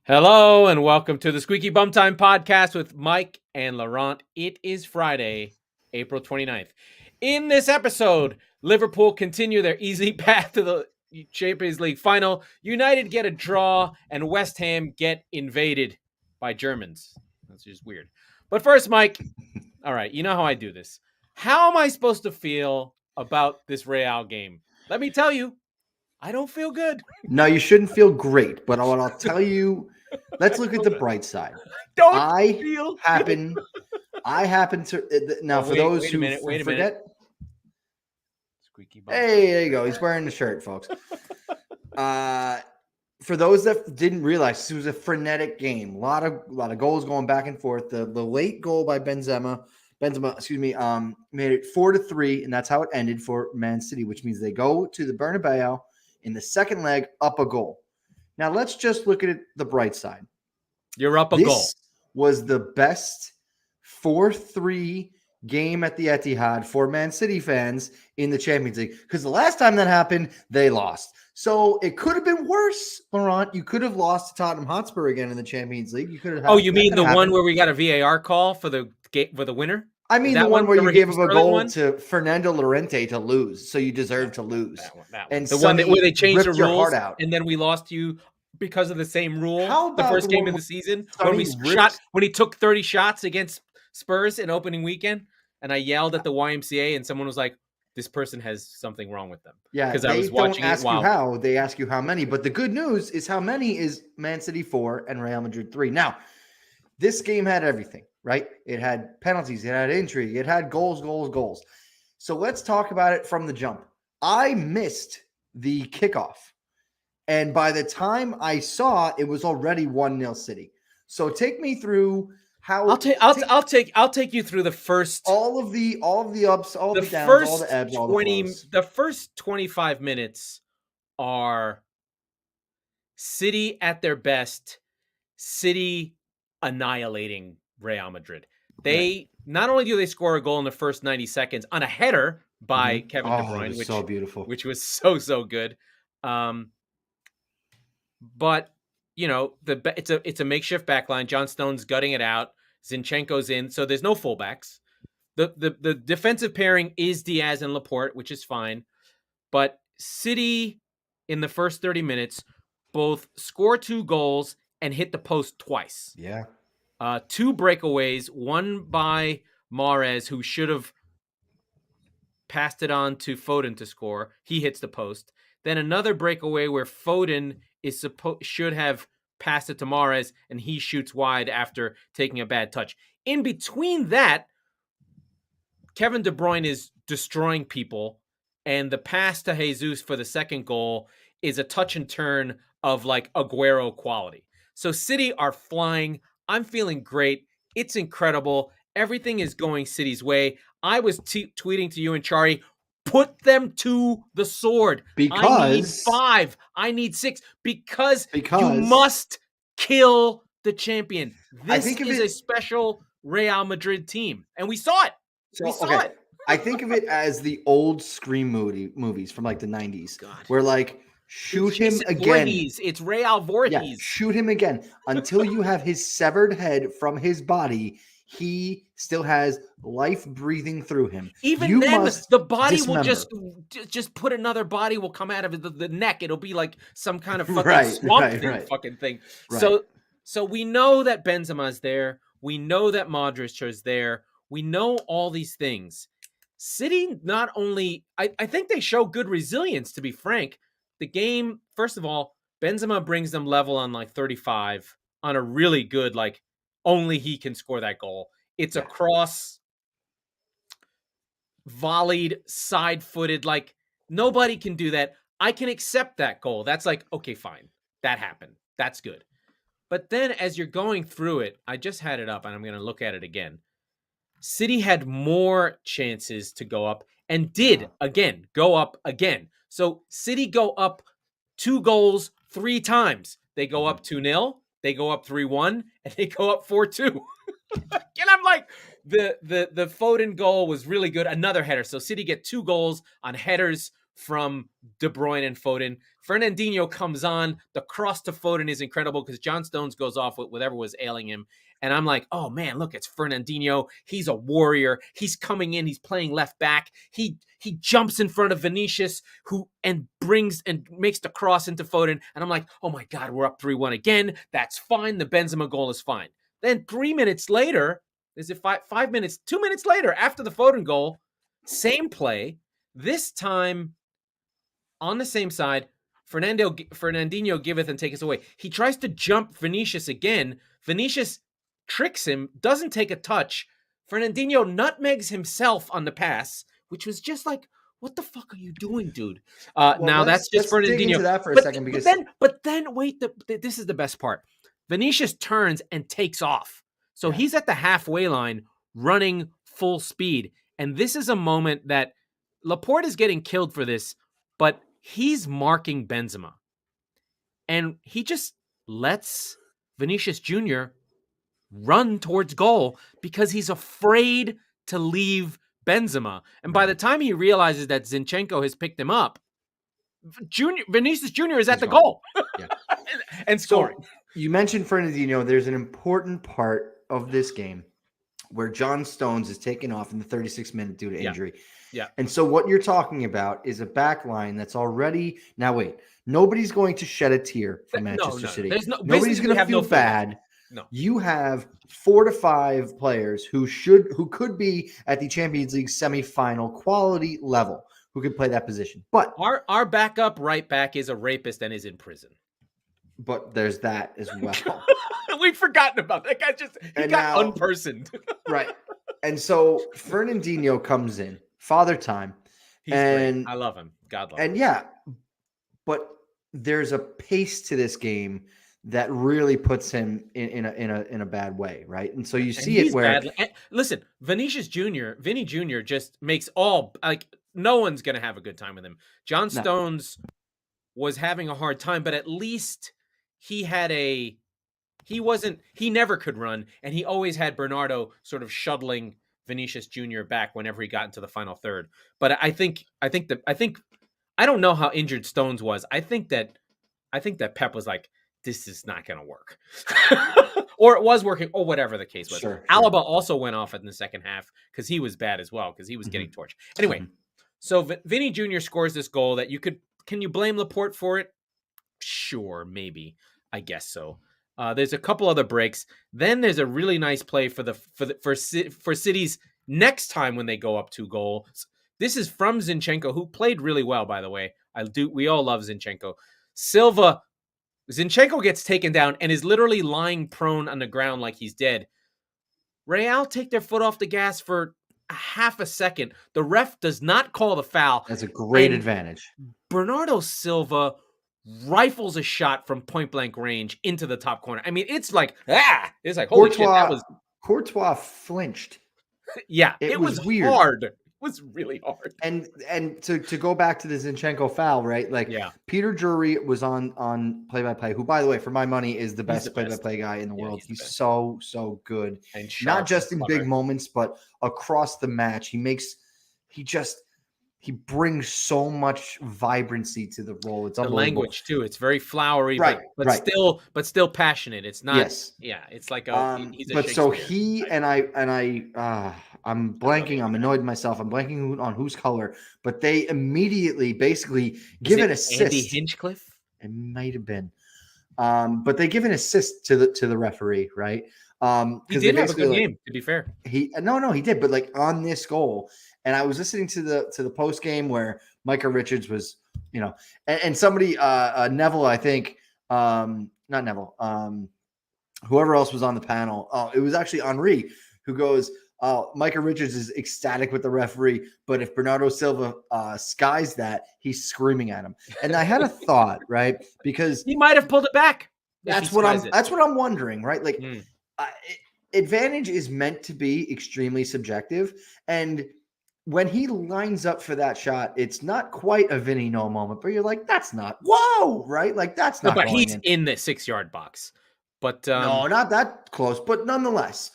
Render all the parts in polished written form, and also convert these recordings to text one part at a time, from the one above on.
Hello and welcome to the Squeaky Bum Time Podcast with Mike and Laurent. It is Friday, April 29th. In this episode, Liverpool continue their easy path to the Champions League final. United get a draw and West Ham get invaded by Germans. That's just weird. But first, Mike, all right, you know how I do this. How am I supposed to feel about this Real game? Let me tell you, I don't feel good. No, you shouldn't feel great. But what I'll tell you, let's look at the bright side. I happen to now for those who forget. Squeaky Bum. Hey, there you go. He's wearing the shirt, folks. For those that didn't realize, this was a frenetic game. A lot of goals going back and forth. The late goal by Benzema, made it 4-3, and that's how it ended for Man City, which means they go to the Bernabeu in the second leg, up a goal. Now, let's just look at the bright side. You're up a goal. This was the best 4-3 game at the Etihad for Man City fans in the Champions League. Because the last time that happened, they lost. So it could have been worse, Laurent. You could have lost to Tottenham Hotspur again in the Champions League. You could have. Oh, you mean the one where we got a VAR call for the winner? I mean the one where you gave up a goal to Fernando Llorente to lose, so you deserve to lose. That one. And the one where they changed the rules, and then we lost you because of the same rule. The first game of the season when he took 30 shots against Spurs in opening weekend, and I yelled at the YMCA, and someone was like, "This person has something wrong with them." Yeah, because I was watching it. They ask you how many, but the good news is how many is Man City 4 and Real Madrid 3. Now, this game had everything. Right? It had penalties, it had intrigue, it had goals. So let's talk about it from the jump. I missed the kickoff. And by the time I saw it was already 1-0 City. So take me through how I'll take you through the first all of the ups, all the downs, all the ebbs, all the flows. The first 25 minutes are City at their best, City annihilating Real Madrid. They not only do they score a goal in the first 90 seconds on a header by Kevin De Bruyne, which so beautiful, which was so good. But you know, it's a makeshift backline. John Stone's gutting it out. Zinchenko's in, so there's no fullbacks. The defensive pairing is Diaz and Laporte, which is fine. But City in the first 30 minutes both score 2 goals and hit the post twice. Yeah. 2 breakaways, one by Mahrez, who should have passed it on to Foden to score. He hits the post. Then another breakaway where Foden should have passed it to Mahrez, and he shoots wide after taking a bad touch. In between that, Kevin De Bruyne is destroying people, and the pass to Jesus for the second goal is a touch and turn of like Aguero quality. So City are flying. I'm feeling great. It's incredible. Everything is going City's way. I was tweeting to you and Chari, put them to the sword. I need 5. I need 6. Because you must kill the champion. This is a special Real Madrid team. And we saw it. We saw it. I think of it as the old Scream movies from like the 90s. God. Where like, shoot him again. It's Real Voorhees. Yeah, shoot him again until you have his severed head from his body. He still has life breathing through him. Even then, the body will just put another body will come out of the neck. It'll be like some kind of fucking swamp fucking thing. Right. So we know that Benzema's there. We know that Modric is there. We know all these things. City not only, I think they show good resilience, to be frank. The game, first of all, Benzema brings them level on like 35 on a really good, like, only he can score that goal. It's a cross, volleyed, side-footed, like, nobody can do that. I can accept that goal. That's like, okay, fine. That happened. That's good. But then as you're going through it, I just had it up and I'm going to look at it again. City had more chances to go up and did, again, go up again. So City go up 2 goals 3 times. They go up 2-0, they go up 3-1, and they go up 4-2. And I'm like, the Foden goal was really good. Another header. So City get 2 goals on headers from De Bruyne and Foden. Fernandinho comes on. The cross to Foden is incredible because John Stones goes off with whatever was ailing him. And I'm like, oh man, look, it's Fernandinho. He's a warrior. He's coming in. He's playing left back. He jumps in front of Vinicius, and makes the cross into Foden. And I'm like, oh my God, we're up 3-1 again. That's fine. The Benzema goal is fine. Then 3 minutes later, is it 5 minutes? 2 minutes later, after the Foden goal, same play. This time on the same side, Fernandinho giveth and taketh away. He tries to jump Vinicius again. Vinicius tricks him, doesn't take a touch. Fernandinho nutmegs himself on the pass, which was just like, what the fuck are you doing, dude? Now that's just Fernandinho. Dig into that for a second, because but then wait, this is the best part. Vinicius turns and takes off. So he's at the halfway line running full speed. And this is a moment that Laporte is getting killed for this, but he's marking Benzema. And he just lets Vinicius Jr. run towards goal because he's afraid to leave Benzema. And by the time he realizes that Zinchenko has picked him up, Vinicius Jr. is at the goal and scoring. So, you mentioned Fernandinho. There's an important part of this game where John Stones is taken off in the 36th minute due to injury. Yeah. And so what you're talking about is a back line that's already – now wait, nobody's going to shed a tear for Manchester City. Nobody's going to feel bad. No. You have 4 to 5 players who could be at the Champions League semifinal quality level who could play that position. But our backup right back is a rapist and is in prison. But there's that as well. We've forgotten about that guy. He got unpersoned. Right. And so Fernandinho comes in, father time. He's great. I love him. God love him. And but there's a pace to this game that really puts him in a bad way, right? And so you see it where listen, Vinny Jr. just makes no one's gonna have a good time with him. John Stones was having a hard time, but at least he never could run, and he always had Bernardo sort of shuttling Vinicius Jr. back whenever he got into the final third. But I think I don't know how injured Stones was. I think that Pep was like, this is not going to work. Or it was working, or whatever the case was. Sure. Alaba also went off in the second half because he was bad as well, because he was getting torched. Anyway, so Vinny Jr. scores this goal that can you blame Laporte for it? Sure, maybe. I guess so. There's a couple other breaks. Then there's a really nice play for City's next time when they go up 2 goals. This is from Zinchenko, who played really well, by the way. We all love Zinchenko. Zinchenko gets taken down and is literally lying prone on the ground like he's dead. Real take their foot off the gas for a half a second. The ref does not call the foul. That's a great advantage. Bernardo Silva rifles a shot from point blank range into the top corner. I mean, it's like, it's like, holy shit, that was... Courtois flinched. Yeah, it was weird. Hard. It was really hard. And to go back to the Zinchenko foul, right? Like, Peter Drury was on play-by-play, who, by the way, for my money, is the best play-by-play guy in the world. He's so good. And not just in big moments, but across the match. He brings so much vibrancy to the role. It's unbelievable. The language too. It's very flowery, right? But still passionate. It's not. Yes. Yeah. It's like he's a but so he and I'm blanking. I'm annoyed with myself. I'm blanking on whose color. But they immediately basically give an assist. Andy Hinchcliffe. It might have been. But they give an assist to the referee, right? He did have a good game, to be fair. He did, but like on this goal. And I was listening to the post game where Micah Richards was, and somebody, Neville, I think, not Neville, whoever else was on the panel. Oh, it was actually Henri who goes, Micah Richards is ecstatic with the referee, but if Bernardo Silva skies that, he's screaming at him. And I had a thought, right? Because he might have pulled it back. That's what I'm wondering, right? Like, advantage is meant to be extremely subjective, and when he lines up for that shot, it's not quite a Vinny no moment, but you're like, that's not, whoa, right? Like, that's not. But he's in the 6-yard box. But no, not that close. But nonetheless,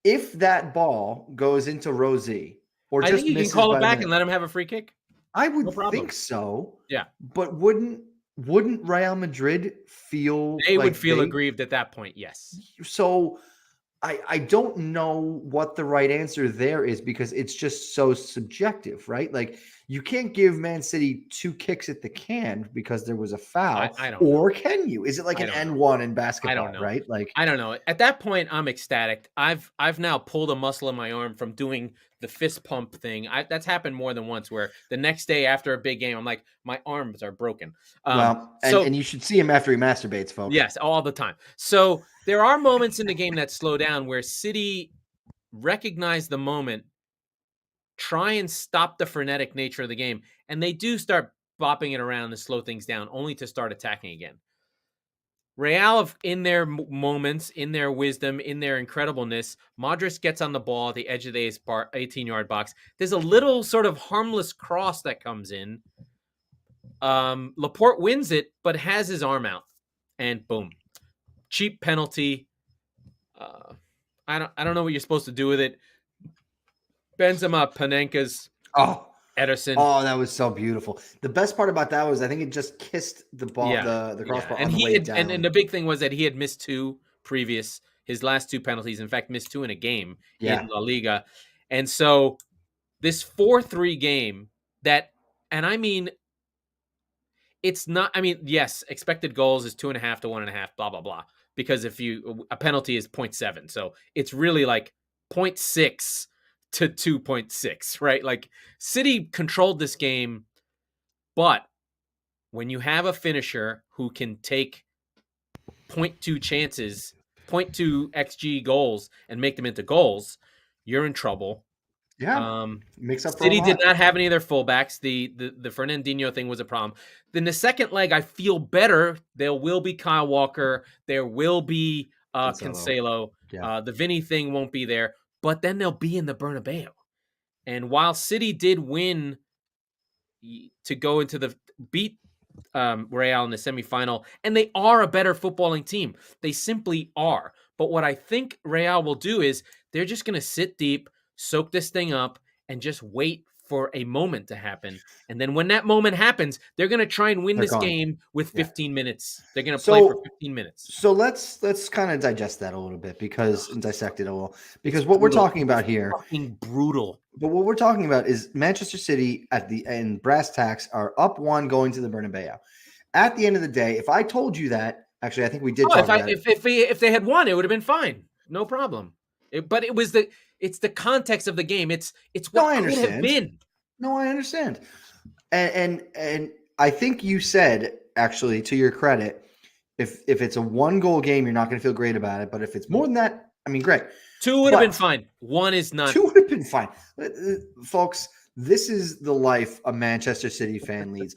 if that ball goes into Rosie, or I think you can call it back and let him have a free kick. I would think so. Yeah. But wouldn't Real Madrid feel they like would feel aggrieved at that point? Yes. So I don't know what the right answer there is because it's just so subjective, right? Like you can't give Man City 2 kicks at the can because there was a foul, I don't or know. can you? Is it like an N1 N1 in basketball, I don't know. right? Like I don't know. At that point, I'm ecstatic. I've now pulled a muscle in my arm from doing the fist pump thing. That's happened more than once. Where the next day after a big game, I'm like, my arms are broken. And you should see him after he masturbates, folks. Yes, all the time. So there are moments in the game that slow down where City recognize the moment, try and stop the frenetic nature of the game, and they do start bopping it around to slow things down, only to start attacking again. Real, in their moments, in their wisdom, in their incredibleness, Modric gets on the ball at the edge of the 18-yard box. There's a little sort of harmless cross that comes in. Laporte wins it, but has his arm out, and boom, cheap penalty. I don't know what you're supposed to do with it. Benzema, Panenka's Ederson. Oh, that was so beautiful. The best part about that was I think it just kissed the ball, the crossbar on the way down. And the big thing was that he had missed 2 previous, his last 2 penalties. In fact, missed 2 in a game in La Liga. And so this 4-3 game that, and I mean, it's not, I mean, yes, expected goals is 2.5 to 1.5, blah, blah, blah. Because a penalty is 0.7. So it's really like 0.6 to 2.6, right? Like City controlled this game, but when you have a finisher who can take 0.2 chances, 0.2 XG goals and make them into goals, you're in trouble. Yeah. Makes up for City did not have any of their fullbacks. The Fernandinho thing was a problem. Then the second leg, I feel better. There will be Kyle Walker. There will be Cancelo. Yeah. The Vinny thing won't be there. But then they'll be in the Bernabeu. And while City did win to go into the beat Real in the semifinal, and they are a better footballing team. They simply are. But what I think Real will do is they're just going to sit deep, soak this thing up, and just wait for a moment to happen. And then when that moment happens, they're going to try and win this game with 15 minutes. They're going to play for 15 minutes. So let's kind of digest that a little bit and dissect it a little. Because what we're talking about here, fucking brutal. But what we're talking about is Manchester City at the end, brass tacks are up 1 going to the Bernabeu. At the end of the day, if I told you that, actually, I think we did talk about it. If they had won, it would have been fine. No problem. But it's the context of the game. It's what could have been. No, I understand. And I think you said, actually, to your credit, if it's a 1-goal game, you're not going to feel great about it. But if it's more than that, I mean, great. 2 would have been fine. 1 is not. 2 would have been fine. Folks, this is the life a Manchester City fan leads.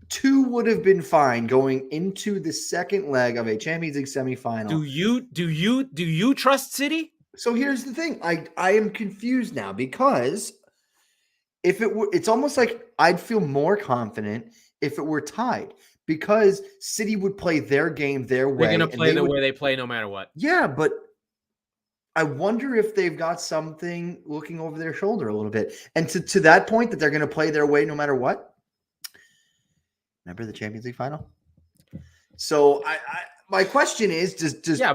2 would have been fine going into the second leg of a Champions League semifinal. Do you trust City? So here's the thing. I am confused now because if it were, it's almost like I'd feel more confident if it were tied because City would play their game their way. They're going to play the way they play no matter what. Yeah, but I wonder if they've got something looking over their shoulder a little bit. And to that point that they're going to play their way no matter what. Remember the Champions League final? So my question is,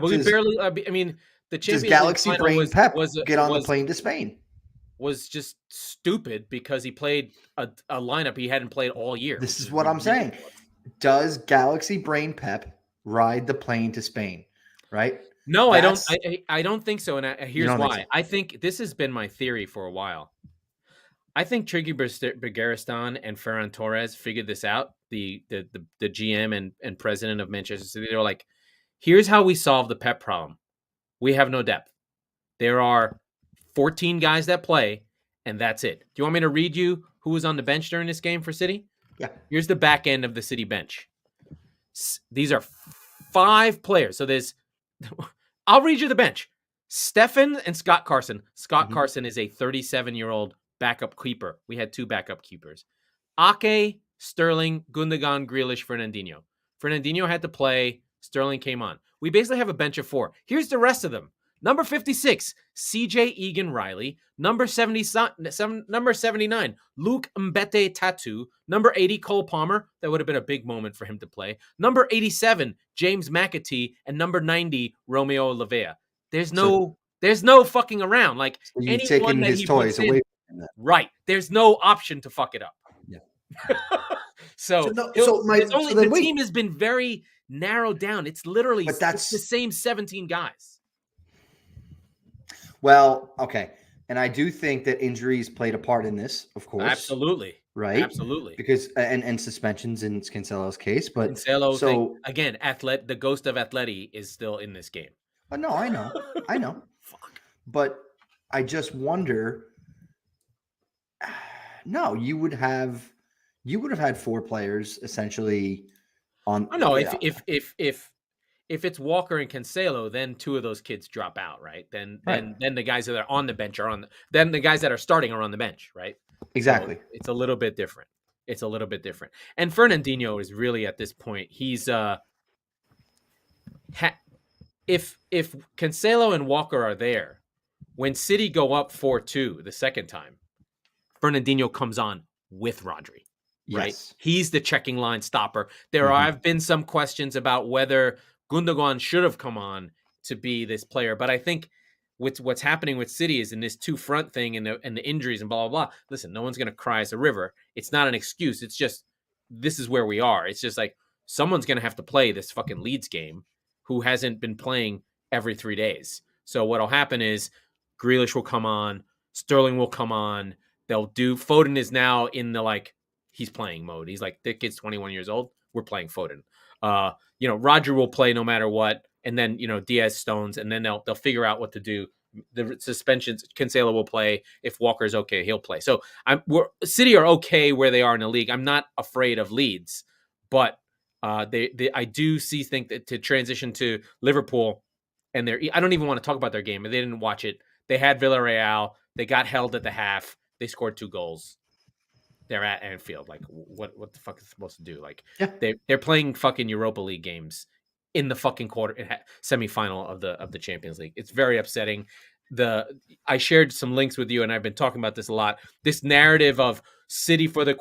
we barely. I mean, the Champions League Galaxy final Brain Pep get on the plane to Spain? Was just stupid because he played a lineup he hadn't played all year. This is what I'm saying. Does Galaxy Brain Pep ride the plane to Spain? Right? No, I don't. I don't think so. And here's why. I think this has been my theory for a while. I think Triggy Bergeristan and Ferran Torres figured this out. The GM and president of Manchester City. They were like, here's how we solve the Pep problem. We have no depth. There are 14 guys that play, and that's it. Do you want me to read you who was on the bench during this game for City? Yeah. Here's the back end of the City bench. These are 5 players. So I'll read you the bench. Stefan and Scott Carson. Scott Carson is a 37-year-old backup keeper. We had 2 backup keepers. Ake, Sterling, Gundogan, Grealish, Fernandinho. Fernandinho had to play. Sterling came on. We basically have a bench of 4. Here's the rest of them. Number 56, CJ Egan-Riley. Number 79, Luke Mbete Tatu. Number 80, Cole Palmer. That would have been a big moment for him to play. Number 87, James McAtee. And number 90, Romeo Lavea. There's no fucking around. Like, so you've anyone taken that his he toys puts away in, from him. right. There's no option to fuck it up. Yeah. The team has been very narrowed down. It's literally it's the same 17 guys. Well, okay. And I do think that injuries played a part in this, of course. Absolutely. Right? Absolutely. Because and suspensions in Cancelo's case, but again, the ghost of Atleti is still in this game. Oh, no, I know. Fuck. But I just wonder. No, you would have had 4 players essentially on. I know if it's Walker and Cancelo, then 2 of those kids drop out, right? Then the guys that are on the bench then the guys that are starting are on the bench, right? Exactly. So it's a little bit different. And Fernandinho is really at this point. He's if Cancelo and Walker are there, when City go up 4-2 the second time, Fernandinho comes on with Rodri. Right? Yes. He's the checking line stopper. There have been some questions about whether Gundogan should have come on to be this player, but I think what's happening with City is in this 2 front thing and the injuries and blah blah blah. Listen, no one's going to cry as a river. It's not an excuse. It's just this is where we are. It's just like someone's going to have to play this fucking Leeds game who hasn't been playing every 3 days. So what'll happen is Grealish will come on, Sterling will come on. They'll do Foden is now in the he's playing mode. He's like, the kid's 21 years old. We're playing Foden. Roger will play no matter what. And then, Diaz Stones, and then they'll figure out what to do. The suspensions, Cancelo will play. If Walker's okay, he'll play. So City are okay where they are in the league. I'm not afraid of Leeds, but I do think that to transition to Liverpool, and I don't even want to talk about their game. They didn't watch it. They had Villareal. They got held at the half. They scored 2 goals. They're at Anfield. Like, what the fuck is it supposed to do? Like, they're playing fucking Europa League games in the fucking semifinal of the Champions League. It's very upsetting. I shared some links with you, and I've been talking about this a lot. This narrative of City for the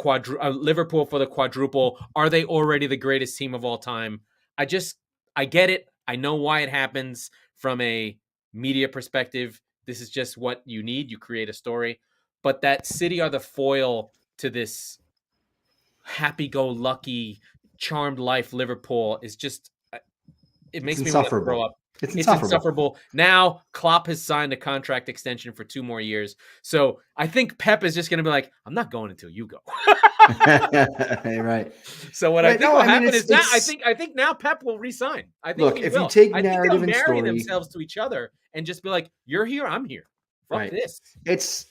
Liverpool for the quadruple. Are they already the greatest team of all time? I get it. I know why it happens from a media perspective. This is just what you need. You create a story, but that City are the foil to this happy-go-lucky, charmed life Liverpool is just, it makes me want to throw up. It's insufferable. Now, Klopp has signed a contract extension for 2 more years. So I think Pep is just going to be like, I'm not going until you go. Right. So what I think will happen is now, I think now Pep will resign. I think if you take narrative and story, marry themselves to each other and just be like, you're here, I'm here. Fuck this.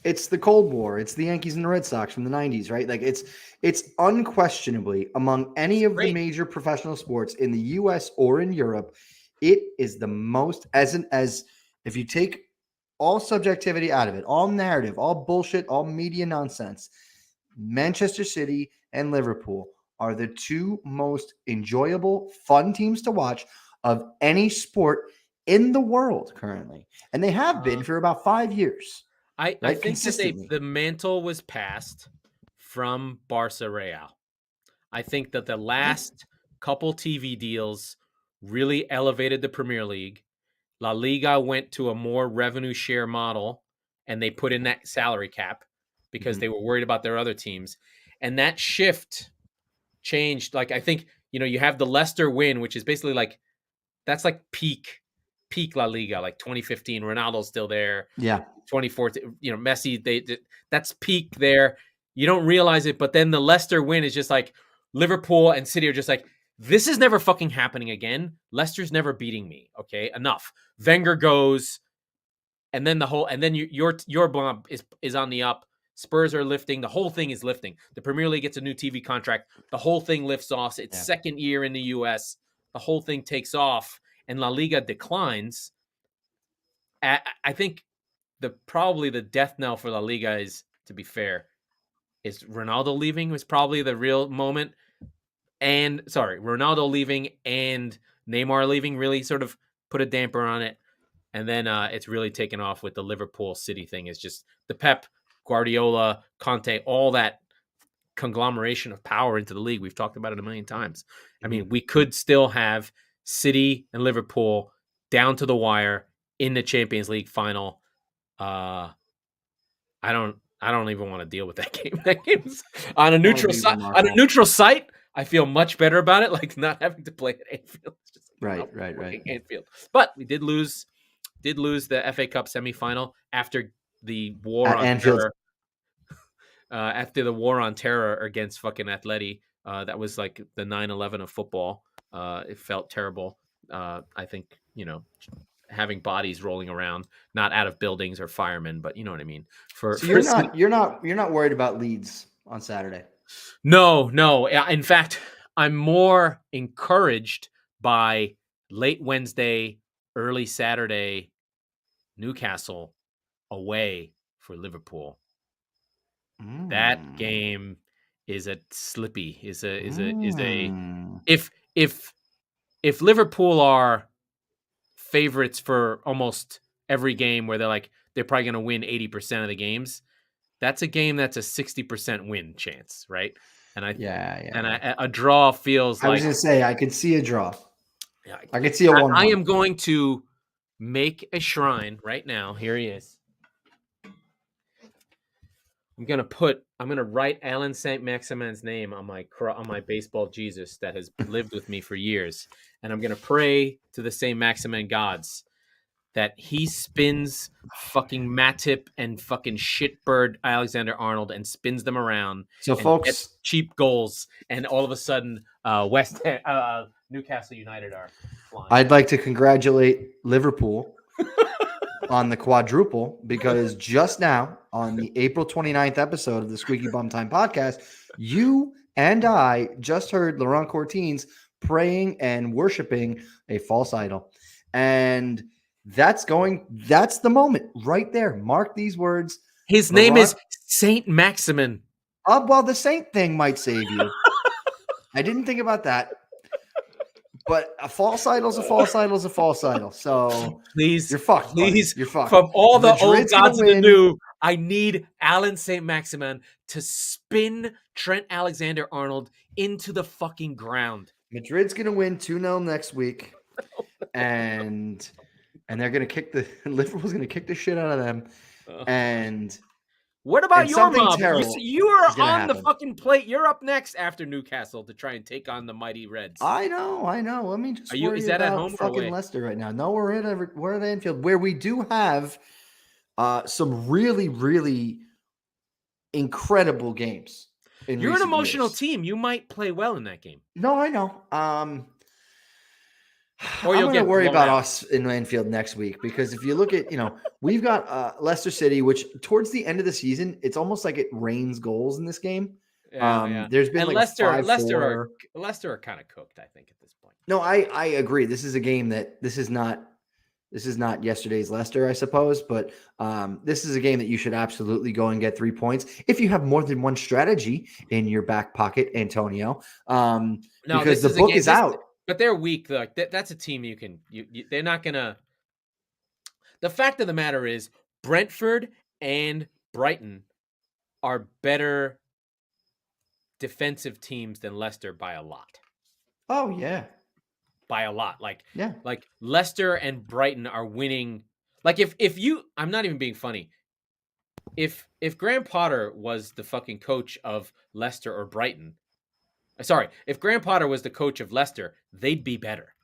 It's the Cold War. It's the Yankees and the Red Sox from the 90s, right? Like it's unquestionably among any of the major professional sports in the US or in Europe, it is the most as if you take all subjectivity out of it, all narrative, all bullshit, all media nonsense, Manchester City and Liverpool are the 2 most enjoyable, fun teams to watch of any sport in the world currently, and they have been for about 5 years. I think that the mantle was passed from Barca Real. I think that the last couple TV deals really elevated the Premier League. La Liga went to a more revenue share model, and they put in that salary cap because they were worried about their other teams, and that shift changed. Like, I think you have the Leicester win, which is basically that's peak La Liga, like 2015. Ronaldo's still there. Yeah. 2014, Messi. That's peak there. You don't realize it, but then the Leicester win is just like Liverpool and City are just like, this is never fucking happening again. Leicester's never beating me. Okay, enough. Wenger goes, and then your bomb is on the up. Spurs are lifting. The whole thing is lifting. The Premier League gets a new TV contract. The whole thing lifts off. It's second year in the US. The whole thing takes off. And La Liga declines. I think probably the death knell for La Liga is, to be fair, is Ronaldo leaving was probably the real moment. And Ronaldo leaving and Neymar leaving really sort of put a damper on it. And then it's really taken off with the Liverpool City thing. It's just the Pep, Guardiola, Conte, all that conglomeration of power into the league. We've talked about it a million times. I mean, we could still have City and Liverpool down to the wire in the Champions League final. I don't even want to deal with that game. That game's on a neutral site. On a neutral site, I feel much better about it. Like not having to play at Anfield. It's just like, right. Anfield. But we did lose the FA Cup semifinal after the war on Anfield. terror. After the war on terror against fucking Atleti, that was like the 9/11 of football. It felt terrible. I think, having bodies rolling around, not out of buildings or firemen, but you know what I mean. You're not worried about Leeds on Saturday. No. In fact, I'm more encouraged by late Wednesday, early Saturday, Newcastle away for Liverpool. That game is a slippy. If Liverpool are favorites for almost every game where they're probably going to win 80% of the games, that's a game that's a 60% win chance, right? And a draw feels like. I was going to say I could see a draw. Yeah, I could see a 1-1. I am going to make a shrine right now. Here he is. I'm gonna write Alan St. Maximin's name on my baseball Jesus that has lived with me for years, and I'm gonna pray to the St. Maximin gods that he spins fucking Matip and fucking shitbird Alexander-Arnold and spins them around. So, folks, cheap goals, and all of a sudden, Newcastle United are flying. I'd like to congratulate Liverpool on the quadruple, because just now on the April 29th episode of the Squeaky Bum Time Podcast, you and I just heard Laurent Courtines praying and worshiping a false idol. And that's the moment right there. Mark these words. His name is Saint Maximin. Well, the saint thing might save you. I didn't think about that. But a false idol is a false idol is a false idol. So please, you're fucked. Please, you're fucked. From all the old gods of the new, I need Alan St. Maximin to spin Trent Alexander-Arnold into the fucking ground. Madrid's gonna win 2-0 next week, and they're gonna Liverpool's gonna kick the shit out of them. And what about your mob? You are on happen. The fucking plate. You're up next after Newcastle to try and take on the mighty Reds. I know. Let me just is that at home fucking or away? Leicester right now. No, we're at Anfield, where we do have some really, really incredible games. You're an emotional team. You might play well in that game. No, I know. Or I'm going to worry about us in Anfield next week, because if you look at, we've got Leicester City, which towards the end of the season, it's almost like it rains goals in this game. Yeah. There's been Leicester are kind of cooked, I think, at this point. No, I agree. This is a game that this is not yesterday's Leicester, I suppose, but this is a game that you should absolutely go and get 3 points if you have more than one strategy in your back pocket, Antonio. Because the book is out. But they're weak. Like that's a team they're not gonna. The fact of the matter is, Brentford and Brighton are better defensive teams than Leicester by a lot. Oh yeah, by a lot. Like Leicester and Brighton are winning. Like if you, I'm not even being funny. If Graham Potter was the fucking coach of Leicester or Brighton. Sorry, if Graham Potter was the coach of Leicester, they'd be better.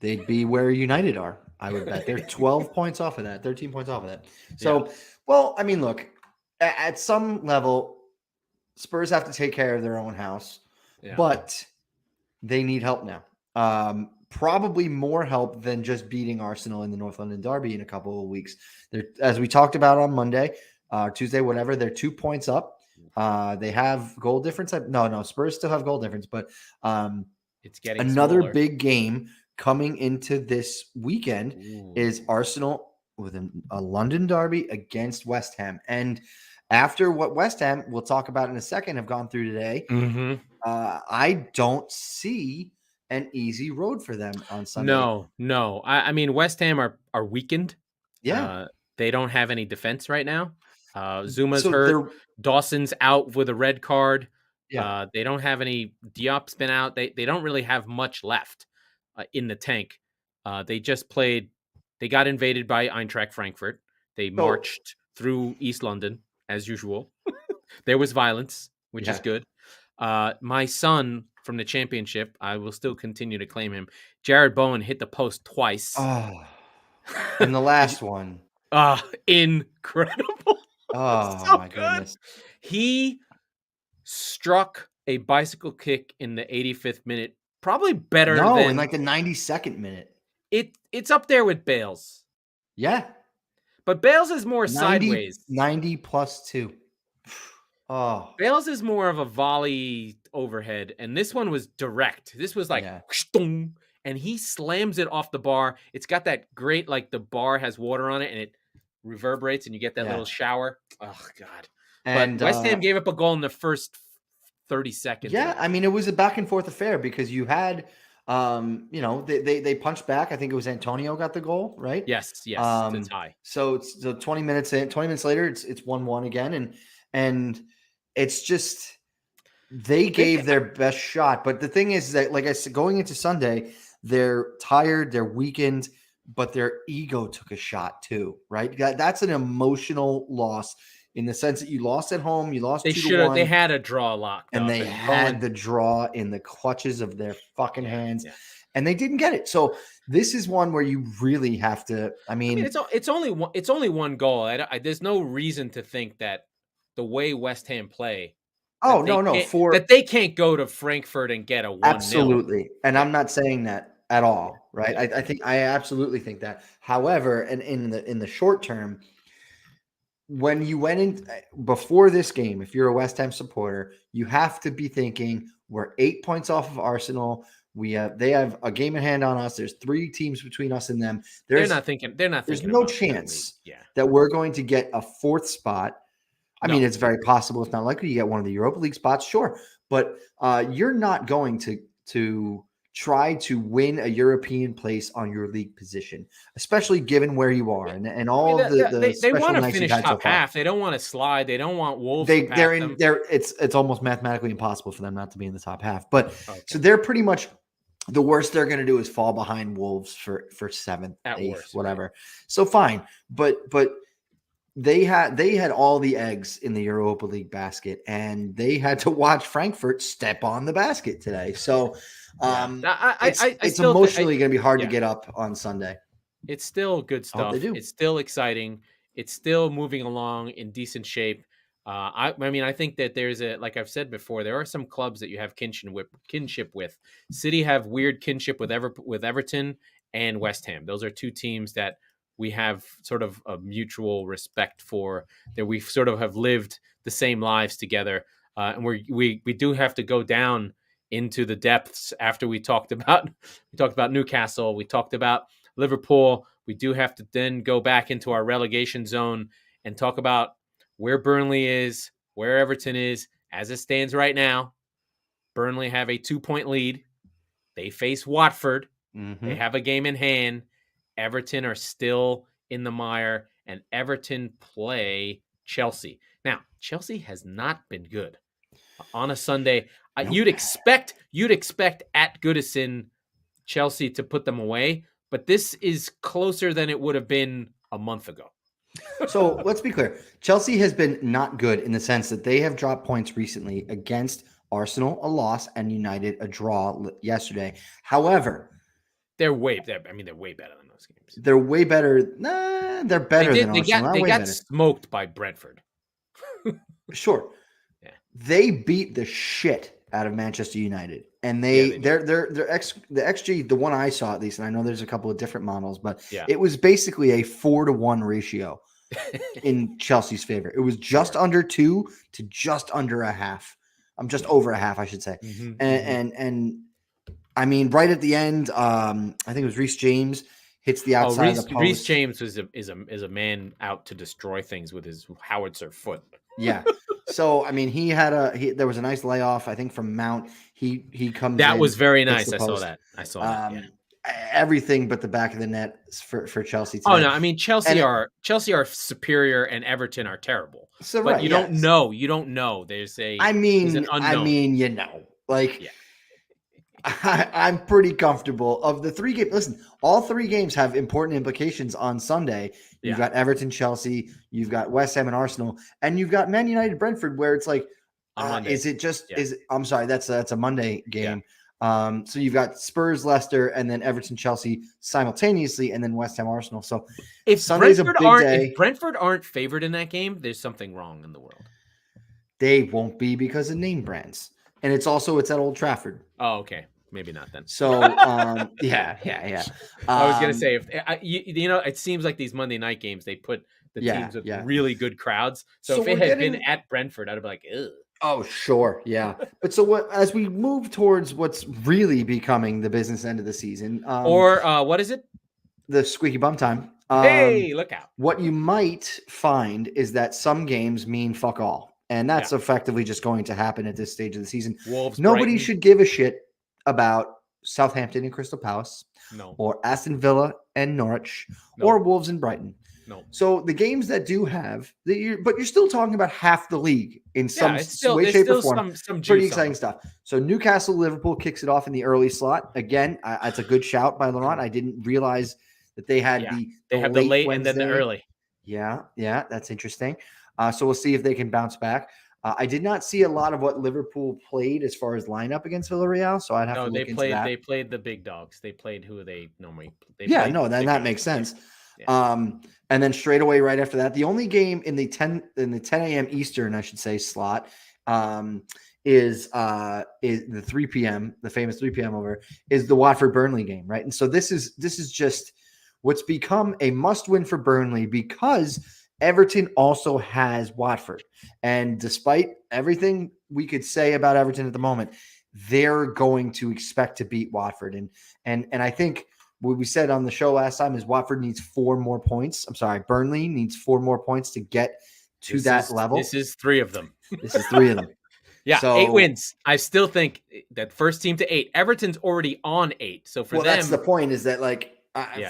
They'd be where United are, I would bet. They're 12 points off of that, 13 points off of that. So, Well, I mean, look, at some level, Spurs have to take care of their own house, but they need help now. Probably more help than just beating Arsenal in the North London Derby in a couple of weeks. As we talked about on Monday, Tuesday, whatever, they're 2 points up. They have goal difference. No, Spurs still have goal difference, but it's getting another smaller. Big game coming into this weekend is Arsenal with a London derby against West Ham. And after what West Ham, we'll talk about in a second, have gone through today, I don't see an easy road for them on Sunday. No. I mean, West Ham are weakened. Yeah. They don't have any defense right now. Zuma's hurt. Dawson's out with a red card. Yeah. They don't have any. Diop's been out. They don't really have much left in the tank. They just played. They got invaded by Eintracht Frankfurt. They marched through East London as usual. There was violence, which is good. My son from the championship, I will still continue to claim him. Jared Bowen hit the post twice. Oh, in the last one. Incredible. Oh, so my good. goodness. He struck a bicycle kick in the 85th minute. Probably better than in like the 92nd minute. It's up there with Bale's. Yeah. But Bale's is more sideways. 90 plus 2. Oh. Bale's is more of a volley overhead, and this one was direct. This was like, and he slams it off the bar. It's got that great, like the bar has water on it, and it reverberates, and you get that little shower. Oh, God. And but West Ham gave up a goal in the first 30 seconds. Yeah, I mean, it was a back and forth affair because you had, they punched back. I think it was Antonio got the goal, right? Yes, to tie. So 20 minutes later, it's 1-1 again, and it's just they gave their best shot. But the thing is that, like I said, going into Sunday, they're tired, they're weakened, but their ego took a shot too, right? That's an emotional loss in the sense that you lost at home, you lost 2-1. They had a draw locked and they had the draw in the clutches of their fucking hands. Yeah. And they didn't get it. So this is one where you really have to. I mean it's only one goal. There's no reason to think that the way West Ham play. That they can't go to Frankfurt and get a 1-0. Absolutely, and I'm not saying that at all. Right? I absolutely think that. However, and in the short term, when you went in before this game, if you're a West Ham supporter, you have to be thinking we're 8 points off of Arsenal. They have a game in hand on us. There's 3 teams between us and them. There's no chance that we're going to get a 4th spot. I mean, it's very possible. It's not likely you get one of the Europa League spots, sure, but you're not going to try to win a European place on your league position, especially given where you are and all they want to finish top half. They don't want to slide. They don't want Wolves. It's almost mathematically impossible for them not to be in the top half. But so they're pretty much the worst they're going to do is fall behind Wolves for 7th, 8th, whatever. Right. So fine, but they had all the eggs in the Europa League basket, and they had to watch Frankfurt step on the basket today. So it's emotionally going to be hard to get up on Sunday. It's still good stuff. It's still exciting. It's still moving along in decent shape. I mean, I think that there's like I've said before, there are some clubs that you have kinship with. City have weird kinship with Everton and West Ham. Those are 2 teams that we have sort of a mutual respect for, that we sort of have lived the same lives together. And we do have to go down into the depths after we talked about Newcastle. We talked about Liverpool. We do have to then go back into our relegation zone and talk about where Burnley is, where Everton is. As it stands right now, Burnley have a 2-point lead. They face Watford. Mm-hmm. They have a game in hand. Everton are still in the mire, and Everton play Chelsea. Now, Chelsea has not been good on a Sunday. Nope. You'd expect at Goodison Chelsea to put them away, but this is closer than it would have been a month ago. So let's be clear. Chelsea has been not good in the sense that they have dropped points recently against Arsenal, a loss, and United, a draw yesterday. However, they're way better than those games. They're way better. They're better than Arsenal. They got smoked by Brentford. Sure. Yeah. They beat the shit out of Manchester United. And the XG, the one I saw at least, and I know there's a couple of different models, but it was basically a 4-to-1 ratio in Chelsea's favor. It was just under 2 to just under a half. Just over a half, I should say. Mm-hmm. And I mean, right at the end, I think it was Reece James hits the outside of the post. Reece James is a man out to destroy things with his howitzer foot. Yeah. So I mean, there was a nice layoff, I think, from Mount. He comes That in, was very hits nice. the I saw post. that. Yeah. Everything but the back of the net for Chelsea today. Oh no, I mean Chelsea are superior and Everton are terrible. So but right, you don't know. You don't know. There's an unknown. you know, like I'm pretty comfortable of the 3 games. Listen, all 3 games have important implications on Sunday. You've got Everton, Chelsea, you've got West Ham and Arsenal, and you've got Man United, Brentford, where it's like, is it just, I'm sorry, that's a Monday game. Yeah. So you've got Spurs, Leicester, and then Everton, Chelsea simultaneously, and then West Ham, Arsenal. So if Sunday's a big day. If Brentford aren't favored in that game, there's something wrong in the world. They won't be because of name brands. And it's at Old Trafford. Oh, okay. Maybe not then. So, yeah. I was gonna say, if it seems like these Monday night games they put the teams with really good crowds. So if it had been at Brentford, I'd be like, ugh. Oh, sure, yeah. But as we move towards what's really becoming the business end of the season, what is it? The Squeaky Bum Time. Hey, look out! What you might find is that some games mean fuck all. And that's effectively just going to happen at this stage of the season. Nobody should give a shit about Southampton and Crystal Palace, or Aston Villa and Norwich, or Wolves and Brighton. No. So the games that do have, but you're still talking about half the league in some way, shape, or form. Some pretty exciting stuff. So Newcastle, Liverpool kicks it off in the early slot. Again, that's a good shout by Laurent. I didn't realize that they had the late Wednesday. And then the early. Yeah, that's interesting. So we'll see if they can bounce back. I did not see a lot of what Liverpool played as far as lineup against Villareal, so I'd have to look into that. They played the big dogs. They played who they normally. That makes sense. Yeah. And then straight away right after that, the only game in the 10 a.m. Eastern, I should say, slot is the 3 p.m. the famous 3 p.m. over is the Watford Burnley game, right? And so this is just what's become a must-win for Burnley because Everton also has Watford. And despite everything we could say about Everton at the moment, they're going to expect to beat Watford. And I think what we said on the show last time is Watford needs 4 more points. I'm sorry, Burnley needs 4 more points to get to that level. This is 3 of them. This is 3 of them. Yeah, so, 8 wins. I still think that first team to 8. Everton's already on 8. So for them, that's the point. Is that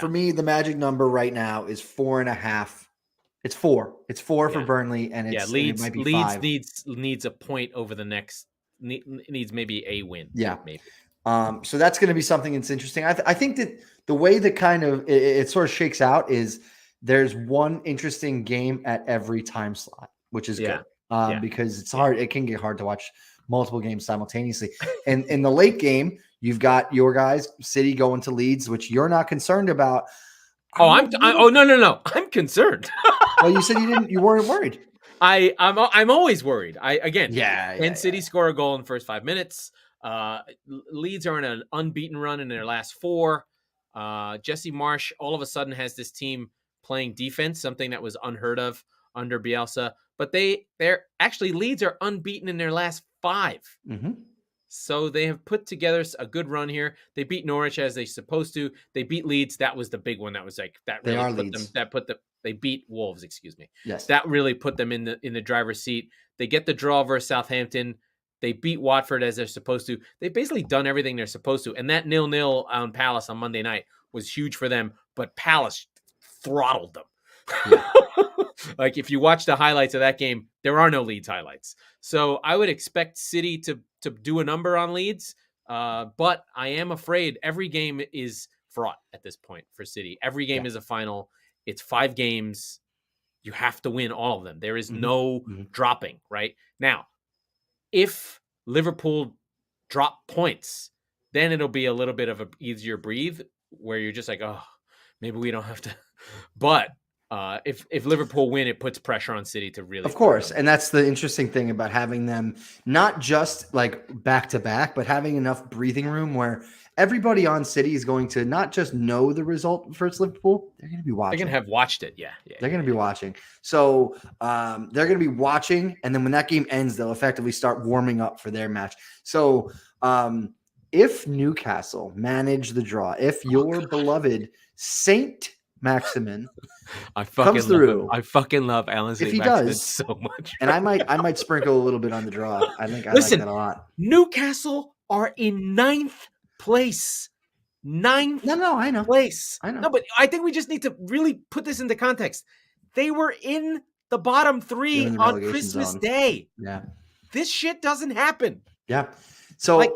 for me, the magic number right now is 4.5. It's 4. It's 4 for Burnley, and Leeds, it might be Leeds 5. needs a point over the next. Needs maybe a win. Yeah, maybe. So that's going to be something that's interesting. I think that the way that kind of it sort of shakes out is there's one interesting game at every time slot, which is good because it's hard. It can get hard to watch multiple games simultaneously. And in the late game, you've got your guys, City going to Leeds, which you're not concerned about. No. I'm concerned. Well, you said you weren't worried. I'm always worried. City score a goal in the first 5 minutes. Leeds are in an unbeaten run in their last 4. Jesse Marsch all of a sudden has this team playing defense, something that was unheard of under Bielsa. But they're actually Leeds are unbeaten in their last 5. Mm-hmm. So they have put together a good run here. They beat Norwich as they're supposed to. They beat Leeds. That was the big one. That was they beat Wolves, excuse me. Yes. That really put them in the driver's seat. They get the draw versus Southampton. They beat Watford as they're supposed to. They've basically done everything they're supposed to. And that 0-0 on Palace on Monday night was huge for them, but Palace throttled them. Yeah. Like if you watch the highlights of that game, there are no Leeds highlights. So I would expect City to do a number on Leeds, but I am afraid every game is fraught at this point for City. Every game is a final. It's 5 games. You have to win all of them. There is no dropping, right? Now, if Liverpool drop points, then it'll be a little bit of an easier breathe where you're just like, oh, maybe we don't have to. But if Liverpool win, it puts pressure on City to really. Of course, and that's the interesting thing about having them not just like back to back, but having enough breathing room where everybody on City is going to not just know the result versus Liverpool, they're going to be watching. They're going to have watched it, yeah. They're going to be watching. So they're going to be watching, and then when that game ends, they'll effectively start warming up for their match. So if Newcastle manage the draw, if your beloved Saint Maximin I comes through, I fucking love Alan if he Maximin does, so much. and I might sprinkle a little bit on the draw. I think I Listen, like that a lot. Newcastle are in 9th place. 9th No, I know. place. I know. No, but I think we just need to really put this into context. They were in the bottom 3 on Christmas Day. Yeah. This shit doesn't happen. Yeah. So like,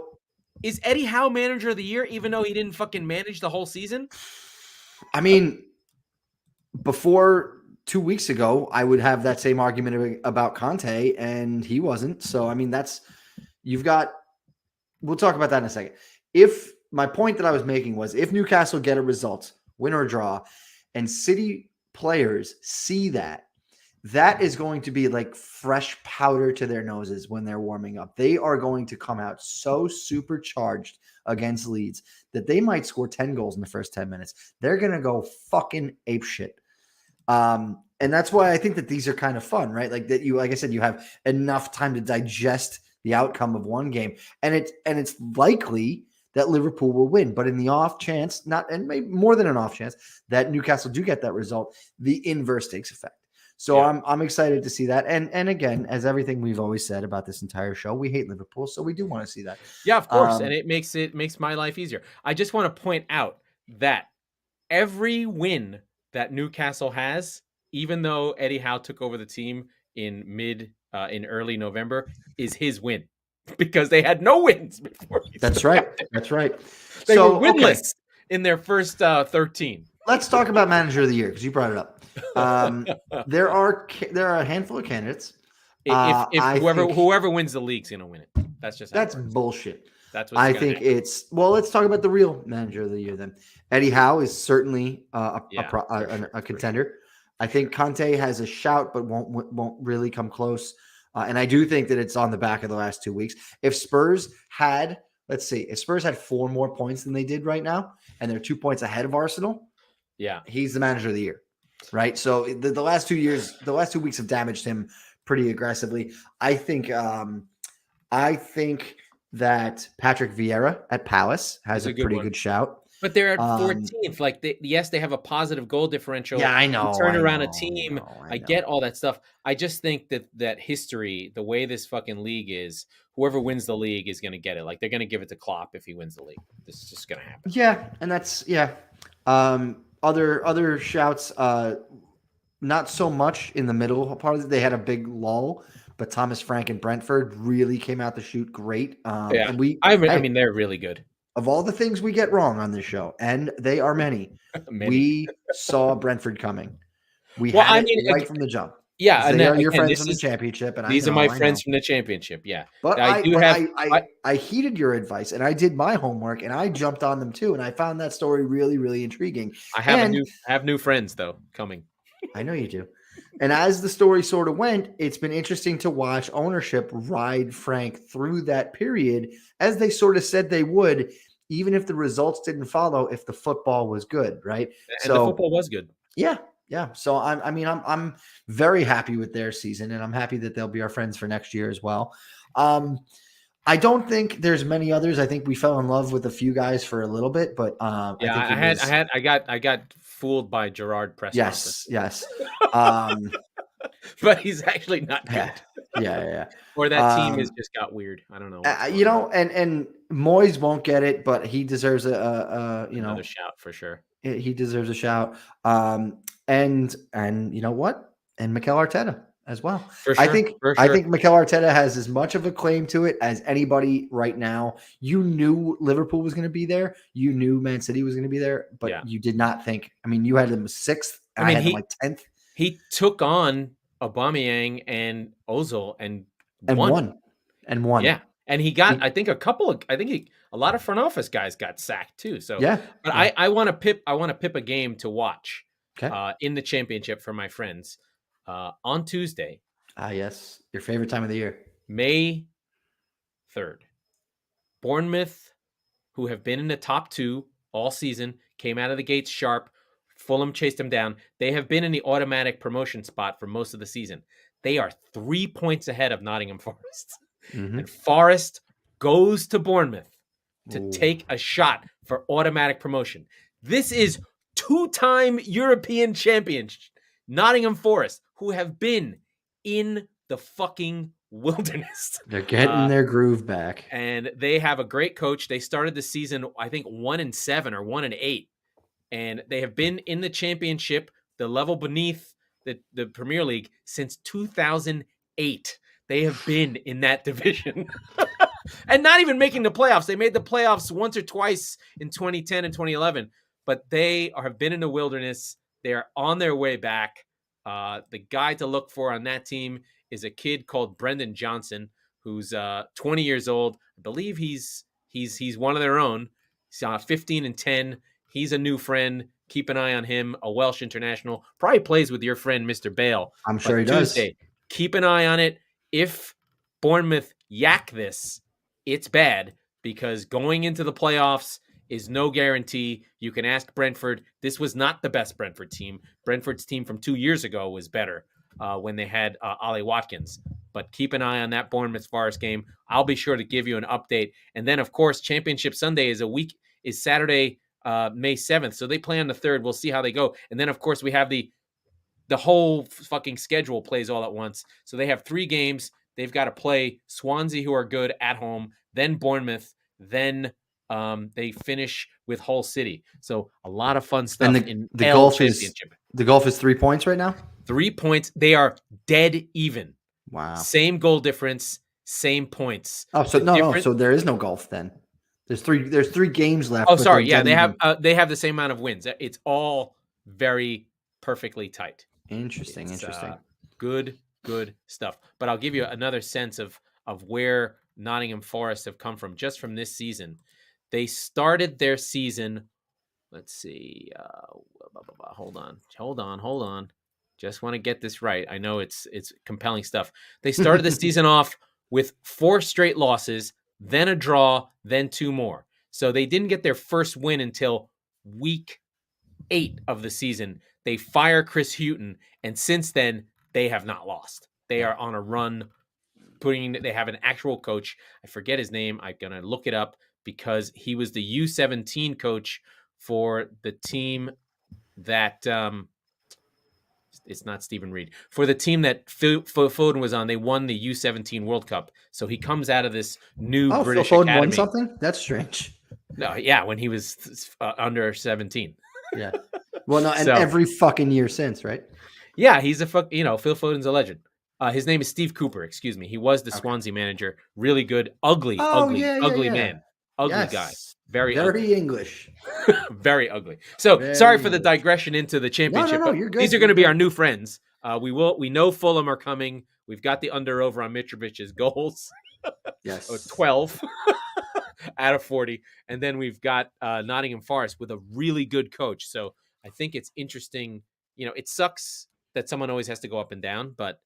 is Eddie Howe manager of the year, even though he didn't fucking manage the whole season? I mean, before 2 weeks ago, I would have that same argument about Conte, and he wasn't. So, I mean, we'll talk about that in a second. My point that I was making was, if Newcastle get a result, win or draw, and City players see that is going to be like fresh powder to their noses when they're warming up. They are going to come out so supercharged against Leeds that they might score 10 goals in the first 10 minutes. They're going to go fucking apeshit. And that's why I think that these are kind of fun, right? Like I said, you have enough time to digest the outcome of one game, and it's likely that Liverpool will win. But in the off chance, and maybe more than an off chance, that Newcastle do get that result, the inverse takes effect. So yeah. I'm excited to see that. And again, as everything we've always said about this entire show, we hate Liverpool, so we do want to see that. Yeah, of course. And it makes my life easier. I just want to point out that every win that Newcastle has, even though Eddie Howe took over the team in early November, is his win, because they had no wins before. That's right. That's right. They were winless in their first 13. Let's talk about manager of the year, because you brought it up. There are a handful of candidates. If whoever wins the league's going to win it. That's bullshit. That's what I think happen. Let's talk about the real manager of the year then. Eddie Howe is certainly a contender. I think Conte has a shout, but won't really come close. And I do think that it's on the back of the last 2 weeks. If Spurs had 4 more points than they did right now, and they're 2 points ahead of Arsenal, yeah, he's the manager of the year, right? So the last 2 weeks have damaged him pretty aggressively. I think that Patrick Vieira at Palace has a pretty good shout. But they're at 14th. They have a positive goal differential. Yeah, I know. Turn around a team. I get all that stuff. I just think that history, the way this fucking league is, whoever wins the league is going to get it. Like, they're going to give it to Klopp if he wins the league. This is just going to happen. Yeah, and that's Other shouts, not so much in the middle part of it. They had a big lull, but Thomas Frank and Brentford really came out the chute great. Yeah, and they're really good. Of all the things we get wrong on this show, and they are many. we saw Brentford coming. Right from the jump. Yeah, and they are your friends from the championship, and these are my friends from the championship. Yeah, but I heeded your advice, and I did my homework, and I jumped on them too, and I found that story really, really intriguing. I have new friends though coming. I know you do. And as the story sort of went, it's been interesting to watch ownership ride Frank through that period, as they sort of said they would, even if the results didn't follow, if the football was good, right? And the football was good. Yeah. Yeah. So I'm very happy with their season, and I'm happy that they'll be our friends for next year as well. I don't think there's many others. I think we fell in love with a few guys for a little bit, but I got fooled by Gerard Preston. Yes. But he's actually not good. Yeah. Or that team has just got weird. I don't know. And Moyes won't get it, but he deserves another shout for sure. He deserves a shout. And you know what? And Mikel Arteta as well. For sure, I think Mikel Arteta has as much of a claim to it as anybody right now. You knew Liverpool was going to be there. You knew Man City was going to be there, but you did not think. I mean, you had them 6th. I had them like 10th. He took on Aubameyang and Ozil and won. Yeah, and he got. I think a lot of front office guys got sacked too. So yeah. But yeah. I want to pip a game to watch. Okay. In the championship for my friends. On Tuesday. Yes. Your favorite time of the year. May 3rd. Bournemouth, who have been in the top 2 all season, came out of the gates sharp. Fulham chased them down. They have been in the automatic promotion spot for most of the season. They are 3 points ahead of Nottingham Forest. Mm-hmm. And Forest goes to Bournemouth to take a shot for automatic promotion. This is two-time European champions, Nottingham Forest, who have been in the fucking wilderness. They're getting their groove back. And they have a great coach. They started the season, I think, 1-7 or 1-8. And they have been in the championship, the level beneath the Premier League, since 2008. They have been in that division. And not even making the playoffs. They made the playoffs once or twice in 2010 and 2011. But they have been in the wilderness. They are on their way back. The guy to look for on that team is a kid called Brendan Johnson, who's 20 years old. I believe he's one of their own. He's 15-10. He's a new friend. Keep an eye on him. A Welsh international. Probably plays with your friend, Mr. Bale. I'm sure he does. Keep an eye on it. If Bournemouth yak this, it's bad, because going into the playoffs is no guarantee. You can ask Brentford. This was not the best Brentford team. Brentford's team from 2 years ago was better when they had Ollie Watkins. But keep an eye on that Bournemouth Forest game. I'll be sure to give you an update. And then, of course, Championship Sunday is Saturday, May 7th. So they play on the 3rd. We'll see how they go. And then, of course, we have the whole fucking schedule plays all at once. So they have 3 games. They've got to play Swansea, who are good, at home, then Bournemouth, then they finish with Hull City. So a lot of fun stuff in the golf Championship. The golf is 3 points right now? 3 points. They are dead even. Wow. Same goal difference, same points. Oh, so no. So there is no golf then. There's three games left. Oh, sorry. Yeah, they have the same amount of wins. It's all very perfectly tight. Interesting. Good stuff. But I'll give you another sense of where Nottingham Forest have come from just from this season. They started their season. Let's see. Hold on. Just want to get this right. I know it's compelling stuff. They started the season off with 4 straight losses, then a draw, then 2 more. So they didn't get their first win until week 8 of the season. They fire Chris Hughton, and since then they have not lost. They are on a run. They have an actual coach. I forget his name. I'm gonna look it up because he was the U17 coach for the team that it's not Stephen Reed. For the team that Foden was on, they won the U17 World Cup. So he comes out of this new British Phil Foden academy. won something? That's strange. No, yeah, when he was under 17. Yeah. Well, no, and every fucking year since, right? Yeah, he's Phil Foden's a legend. His name is Steve Cooper, excuse me. He was the Swansea manager. Really good, ugly man. Ugly guy. Very English. Very ugly. So sorry for the digression into the championship. No, you're good. These are going to be our new friends. We know Fulham are coming. We've got the under over on Mitrovic's goals. Yes. 12 out of 40. And then we've got Nottingham Forest with a really good coach. So I think it's interesting. It sucks that someone always has to go up and down, but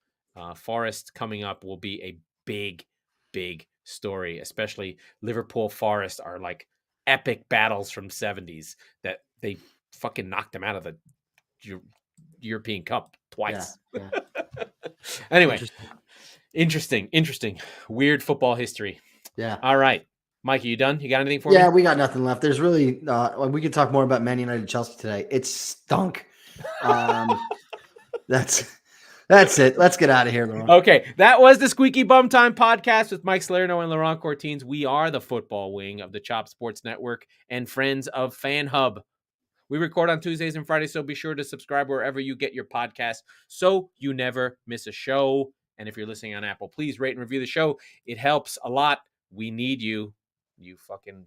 Forest coming up will be a big, big story, especially Liverpool Forest are like epic battles from 70s that they fucking knocked them out of the European Cup twice. Yeah. Anyway, interesting. Weird football history. Yeah. All right. Mike, are you done? You got anything for me? Yeah, we got nothing left. There's really we could talk more about Man United Chelsea today. It stunk. That's it. Let's get out of here, Laurent. Okay, that was the Squeaky Bum Time Podcast with Mike Salerno and Laurent Cortines. We are the football wing of the Chop Sports Network and friends of Fan Hub. We record on Tuesdays and Fridays, so be sure to subscribe wherever you get your podcasts so you never miss a show. And if you're listening on Apple, please rate and review the show. It helps a lot. We need you. You fucking